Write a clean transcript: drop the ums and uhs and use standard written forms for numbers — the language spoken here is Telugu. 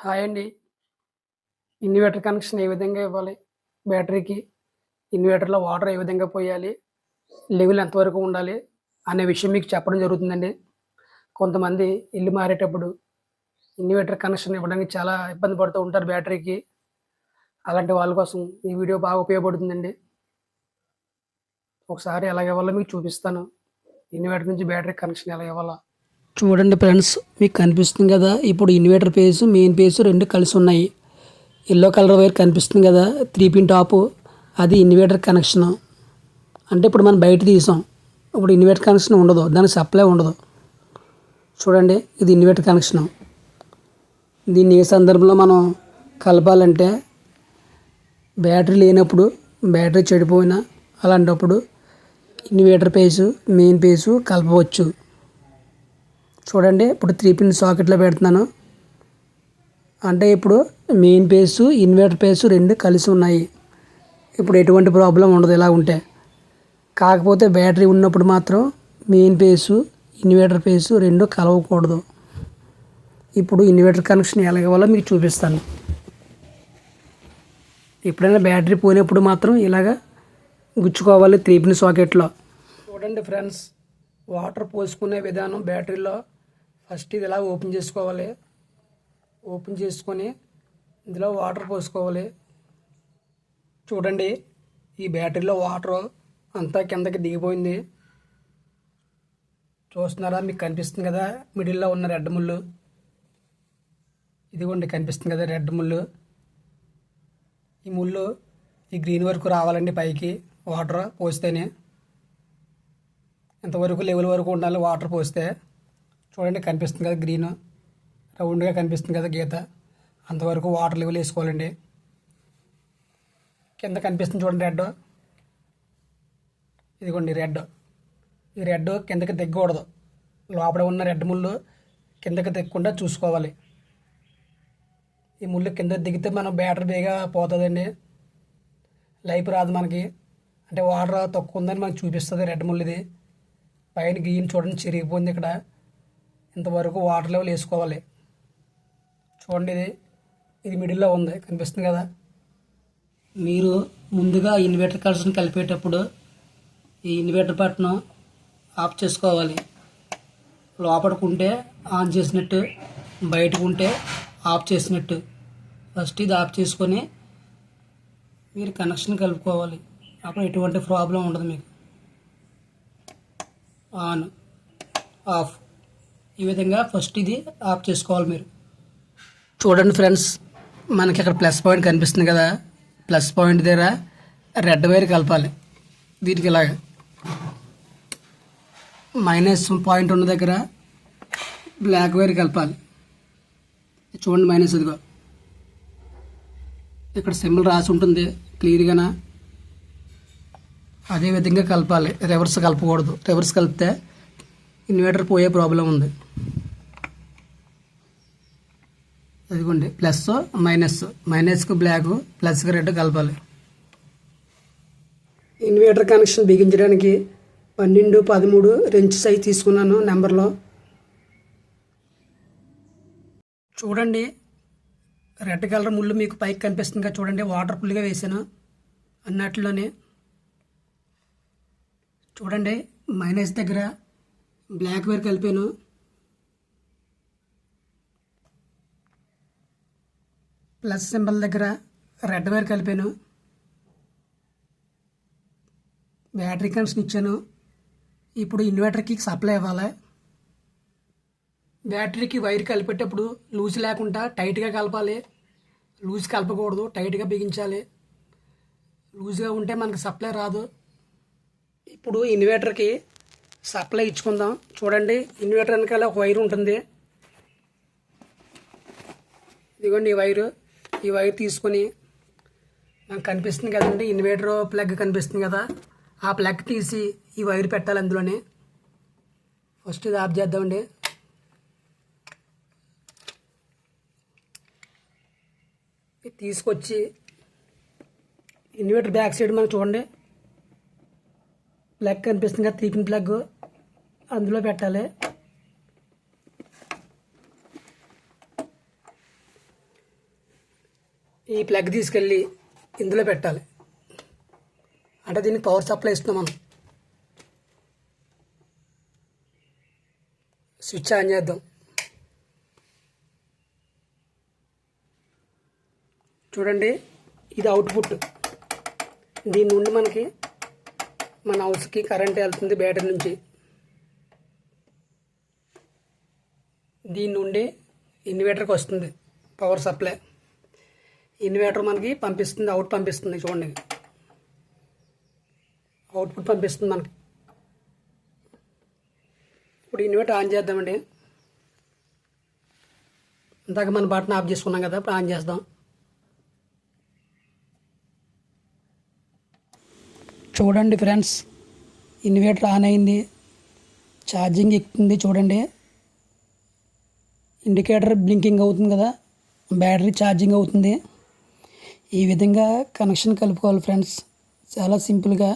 హాయ్ అండి. ఇన్వర్టర్ కనెక్షన్ ఏ విధంగా ఇవ్వాలి? బ్యాటరీకి, ఇన్వర్టర్‌లో వాటర్ ఏ విధంగా పోయాలి? లెవెల్ ఎంతవరకు ఉండాలి? అనే విషయం మీకు చెప్పడం జరుగుతుందండి. కొంతమంది ఇల్లు మారేటప్పుడు ఇన్వర్టర్ కనెక్షన్ ఇవ్వడానికి చాలా ఇబ్బంది పడుతూ ఉంటారు బ్యాటరీకి. అలాంటి వాళ్ళ కోసం ఈ వీడియో బాగా ఉపయోగపడుతుందండి. ఒకసారి ఎలా ఇవ్వాలో మీకు చూపిస్తాను. ఇన్వర్టర్ నుంచి బ్యాటరీ కనెక్షన్ ఎలా ఇవ్వాలో. చూడండి ఫ్రెండ్స్, మీకు కనిపిస్తుంది కదా! ఇప్పుడు ఇన్వర్టర్ పేజు, మెయిన్ పేజు 2 కలిసి ఉన్నాయి. యెల్లో కలర్ వైర్ కనిపిస్తుంది కదా! 3 పిన్ టాపు అది ఇన్వర్టర్ కనెక్షను. అంటే ఇప్పుడు మనం బయట తీసాం. ఇప్పుడు ఇన్వర్టర్ కనెక్షన్ ఉండదు. దానికి సప్లై ఉండదు. చూడండి, ఇది ఇన్వర్టర్ కనెక్షను. దీన్ని ఏ సందర్భంలో మనం కలపాలంటే బ్యాటరీ లేనప్పుడు, బ్యాటరీ చెడిపోయినా అలాంటప్పుడు ఇన్వర్టర్ పేజు, మెయిన్ పేజు కలపవచ్చు. చూడండి, ఇప్పుడు 3 పిన్ సాకెట్లో పెడుతున్నాను. అంటే ఇప్పుడు మెయిన్ పేజు, ఇన్వర్టర్ పేజు 2 కలిసి ఉన్నాయి. ఇప్పుడు ఎటువంటి ప్రాబ్లం ఉండదు ఇలా ఉంటే. కాకపోతే బ్యాటరీ ఉన్నప్పుడు మాత్రం మెయిన్ పేజు, ఇన్వర్టర్ పేజు 2 కలవకూడదు. ఇప్పుడు ఇన్వర్టర్ కనెక్షన్ ఎలా ఇవ్వాలో మీకు చూపిస్తాను. ఎప్పుడైనా బ్యాటరీ పోయినప్పుడు మాత్రం ఇలాగ గుచ్చుకోవాలి 3 పిన్ సాకెట్లో. చూడండి ఫ్రెండ్స్, వాటర్ పోసుకునే విధానం బ్యాటరీలో ఫస్ట్ ఇది ఇలా ఓపెన్ చేసుకోవాలి. ఓపెన్ చేసుకొని ఇందులో వాటర్ పోసుకోవాలి. చూడండి, ఈ బ్యాటరీలో వాటర్ అంతా కిందకి దిగిపోయింది. చూస్తున్నారా? మీకు కనిపిస్తుంది కదా మిడిల్లో ఉన్న రెడ్ ముళ్ళు. ఇదిగోండి, కనిపిస్తుంది కదా రెడ్ ముళ్ళు. ఈ ముళ్ళు ఈ గ్రీన్ వరకు రావాలండి పైకి వాటర్ పోస్తేనే. ఇంతవరకు లెవెల్ వరకు ఉండాలి వాటర్ పోస్తే. చూడండి, కనిపిస్తుంది కదా గ్రీన్ రౌండ్గా కనిపిస్తుంది కదా గీత. అంతవరకు వాటర్ లెవెల్ వేసుకోవాలండి. కింద కనిపిస్తుంది చూడండి రెడ్. ఇదిగోండి రెడ్. ఈ రెడ్ కిందకి దిగకూడదు. లోపల ఉన్న రెడ్ ముళ్ళు కిందకి దిగకుండా చూసుకోవాలి. ఈ ముళ్ళు కింద దిగితే మనం బ్యాటరీ బేగా పోతుందండి. లైఫ్ రాదు మనకి. అంటే వాటర్ తక్కువ ఉందని మనకు చూపిస్తుంది రెడ్ ముళ్ళు. ఇది పైన గ్రీన్ చూడండి చిరిగిపోయింది ఇక్కడ. ఇంతవరకు వాటర్ లెవెల్ వేసుకోవాలి. చూడండి, ఇది మిడిల్లో ఉంది, కనిపిస్తుంది కదా. మీరు ముందుగా ఇన్వర్టర్ కనెక్షన్ కలిపేటప్పుడు ఈ ఇన్వర్టర్ బటన్ ఆఫ్ చేసుకోవాలి. లోపలికుంటే ఆన్ చేసినట్టు, బయటకుంటే ఆఫ్ చేసినట్టు. ఫస్ట్ ఇది ఆఫ్ చేసుకొని మీరు కనెక్షన్ కలుపుకోవాలి. అప్పుడు ఎటువంటి ప్రాబ్లం ఉండదు మీకు. ఆన్, ఆఫ్, ఈ విధంగా ఫస్ట్ ఇది ఆఫ్ చేసుకోవాలి మీరు. చూడండి ఫ్రెండ్స్, మనకి ఇక్కడ ప్లస్ పాయింట్ కనిపిస్తుంది కదా. ప్లస్ పాయింట్ దగ్గర రెడ్ వైర్ కలపాలి. దీనికి ఇలాగ మైనస్ పాయింట్ ఉన్న దగ్గర బ్లాక్ వైర్ కలపాలి. చూడండి, మైనస్ ఇదిగో ఇక్కడ సింబల్ రాసి ఉంటుంది క్లియర్గానా. అదే విధంగా కలపాలి. రివర్స్ కలపకూడదు. రివర్స్ కలిపితే ఇన్వర్టర్ పోయే ప్రాబ్లం ఉంది. అదిగోండి, ప్లస్ మైనస్, మైనస్కి బ్లాక్, ప్లస్కి రెడ్ కలపాలి. ఇన్వర్టర్ కనెక్షన్ బిగించడానికి 12-13 రెంచ్ సైజ్ తీసుకున్నాను నెంబర్లో. చూడండి, రెడ్ కలర్ ముళ్ళు మీకు పైకి కనిపిస్తుంది కదా. చూడండి, వాటర్ ఫుల్గా వేసాను అన్నట్లోనే. చూడండి, మైనస్ దగ్గర బ్లాక్ వైర్ కలిపాను. ప్లస్ సింబల్ దగ్గర రెడ్ వైర్ కలిపాను. బ్యాటరీ కనెక్షన్ ఇచ్చాను. ఇప్పుడు ఇన్వర్టర్కి సప్లై ఇవ్వాలి. బ్యాటరీకి వైర్ కలిపేటప్పుడు లూజ్ లేకుండా టైట్గా కలపాలి. లూజ్ కలపకూడదు, టైట్గా బిగించాలి. లూజ్గా ఉంటే మనకి సప్లై రాదు. ఇప్పుడు ఇన్వర్టర్కి సప్లై ఇచ్చుకుందాం. చూడండి, ఇన్వర్టర్ వెనకాల ఒక వైర్ ఉంటుంది. ఇదిగోండి ఈ వైరు. ఈ వైర్ తీసుకొని మనకు కనిపిస్తుంది కదండి ఇన్వర్టర్ ప్లగ్ కనిపిస్తుంది కదా. ఆ ప్లగ్ తీసి ఈ వైర్ పెట్టాలి అందులోనే. ఫస్ట్ ఇది ఆఫ్ చేద్దామండి. తీసుకొచ్చి ఇన్వర్టర్ బ్యాక్ సైడ్ మనకు చూడండి ప్లగ్ కనిపిస్తుంది కదా, 3 పిన్ ప్లగ్, అందులో పెట్టాలి. ఈ ప్లగ్ తీసుకెళ్ళి ఇందులో పెట్టాలి. అంటే దీనికి పవర్ సప్లై ఇస్తున్నాం మనం. స్విచ్ ఆన్ చేద్దాం. చూడండి, ఇది అవుట్పుట్. దీని నుండి మనకి మన హౌస్కి కరెంట్ వెళ్తుంది బ్యాటరీ నుంచి. దీని నుండి ఇన్వర్టర్కి వస్తుంది పవర్ సప్లై. ఇన్వర్టర్ మనకి పంపిస్తుంది, అవుట్ పంపిస్తుంది. చూడండి, అవుట్పుట్ పంపిస్తుంది మనకి. ఇప్పుడు ఇన్వర్టర్ ఆన్ చేద్దామండి. ఇందాక మన బటన్ ఆఫ్ చేసుకున్నాం కదా, ఇప్పుడు ఆన్ చేద్దాం. చూడండి ఫ్రెండ్స్, ఇన్వర్టర్ ఆన్ అయింది, ఛార్జింగ్ ఎక్కుతుంది. చూడండి, ఇండికేటర్ బ్లింకింగ్ అవుతుంది కదా, బ్యాటరీ ఛార్జింగ్ అవుతుంది. ఈ విధంగా కనెక్షన్ కలుపుకోవాలి ఫ్రెండ్స్, చాలా సింపుల్గా.